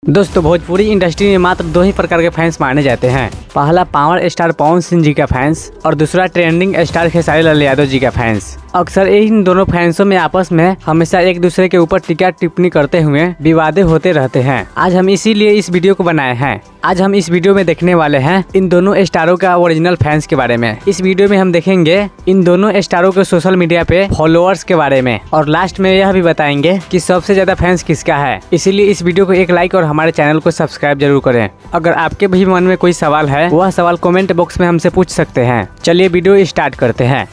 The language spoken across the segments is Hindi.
दोस्तों भोजपुरी इंडस्ट्री में मात्र दो ही प्रकार के फैंस माने जाते हैं। पहला पावर स्टार पवन सिंह जी का फैंस और दूसरा ट्रेंडिंग स्टार खेसारी लाल यादव जी का फैंस। अक्सर इन दोनों फैंसों में आपस में हमेशा एक दूसरे के ऊपर टीका टिप्पणी करते हुए विवादें होते रहते हैं। आज हम इसीलिए इस वीडियो को बनाए हैं। आज हम इस वीडियो में देखने वाले हैं इन दोनों स्टारों का ओरिजिनल फैंस के बारे में। इस वीडियो में हम देखेंगे इन दोनों स्टारों के सोशल मीडिया पे फॉलोअर्स के बारे में और लास्ट में यह भी बताएंगे कि सबसे ज्यादा फैंस किसका है। इसीलिए इस वीडियो को एक लाइक और हमारे चैनल को सब्सक्राइब जरूर करें। अगर आपके भी मन में कोई सवाल है वह सवाल कमेंट बॉक्स में हमसे पूछ सकते हैं। चलिए वीडियो स्टार्ट करते हैं।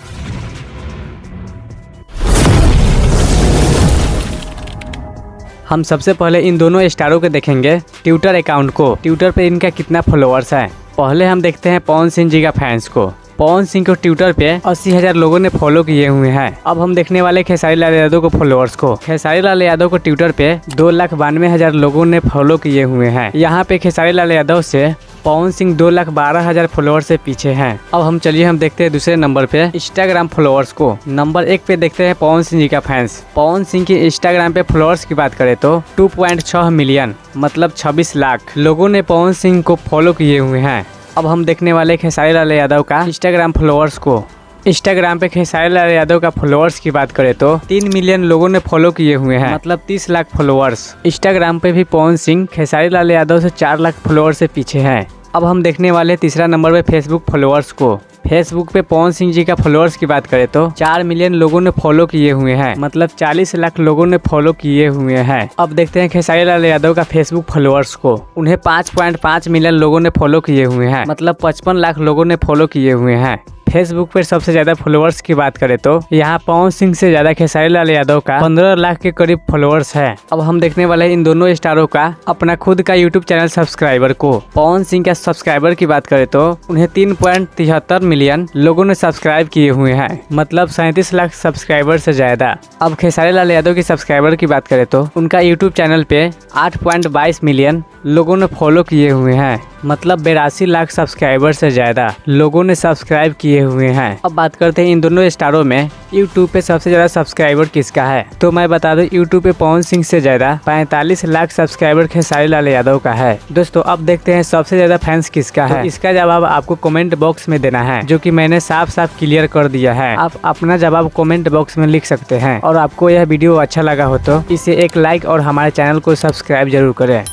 हम सबसे पहले इन दोनों स्टारों को देखेंगे ट्विटर अकाउंट को। ट्विटर पे इनका कितना फॉलोअर्स है। पहले हम देखते हैं पवन सिंह जी का फैंस को। पवन सिंह को ट्विटर पे 80,000 लोगों ने फॉलो किए हुए हैं। अब हम देखने वाले खेसारी लाल यादव को फॉलोअर्स को। खेसारी लाल यादव को ट्विटर पे 2,92,000 लोगों ने फॉलो किए हुए हैं। यहाँ पे खेसारी लाल यादव से पवन सिंह 2,12,000 फॉलोअर्स से पीछे हैं। अब हम देखते हैं दूसरे नंबर पे इंस्टाग्राम फॉलोअर्स को। नंबर 1 पे देखते हैं पवन सिंह जी का फैंस। पवन सिंह की इंस्टाग्राम पे फॉलोअर्स की बात करें तो 2.6 मिलियन मतलब 26 लाख लोगों ने पवन सिंह को फॉलो किए हुए हैं। अब हम देखने वाले खेसारी लाल यादव का इंस्टाग्राम फॉलोअर्स को। इंस्टाग्राम पे खेसारी लाल यादव का फॉलोअर्स की बात करें तो 3 मिलियन लोगों ने फॉलो किए हुए हैं मतलब 30 लाख फॉलोअर्स। इंस्टाग्राम पे भी पवन सिंह खेसारी लाल यादव से 4 लाख फॉलोअर्स से पीछे हैं। अब हम देखने वाले तीसरा नंबर पे फेसबुक फॉलोअर्स को। फेसबुक पे पवन सिंह जी का फॉलोअर्स की बात करें तो 4 मिलियन लोगों ने फॉलो किए हुए हैं मतलब 40 लाख लोगों ने फॉलो किए हुए हैं। अब देखते हैं खेसारी लाल यादव का फेसबुक फॉलोअर्स को। उन्हें 5.5 मिलियन लोगों ने फॉलो किए हुए हैं मतलब 55 लाख लोगों ने फॉलो किए हुए हैं। फेसबुक पर सबसे ज्यादा फॉलोअर्स की बात करें तो यहाँ पवन सिंह से ज्यादा खेसारी लाल यादव का 15 लाख के करीब फॉलोअर्स है। अब हम देखने वाले इन दोनों स्टारों का अपना खुद का यूट्यूब चैनल सब्सक्राइबर को। पवन सिंह का सब्सक्राइबर की बात करें तो उन्हें 3.73 मिलियन लोगों ने सब्सक्राइब किए हुए हैं मतलब 37 लाख सब्सक्राइबर से ज्यादा। अब खेसारी लाल यादव की सब्सक्राइबर की बात करें तो उनका यूट्यूब चैनल पे 8.22 मिलियन लोगों ने फॉलो किए हुए हैं मतलब 82 लाख सब्सक्राइबर से ज्यादा लोगों ने सब्सक्राइब किए हुए हैं। अब बात करते हैं इन दोनों स्टारों में यूट्यूब पे सबसे ज्यादा सब्सक्राइबर किसका है। तो मैं बता दूं यूट्यूब पे पवन सिंह से ज्यादा 45 लाख सब्सक्राइबर खेसारी लाल यादव का है। दोस्तों अब देखते हैं सबसे ज्यादा फैंस किसका है। तो इसका जवाब आपको कमेंट बॉक्स में देना है जो कि मैंने साफ साफ क्लियर कर दिया है। आप अपना जवाब कमेंट बॉक्स में लिख सकते हैं और आपको यह वीडियो अच्छा लगा हो तो इसे एक लाइक और हमारे चैनल को सब्सक्राइब जरूर करें।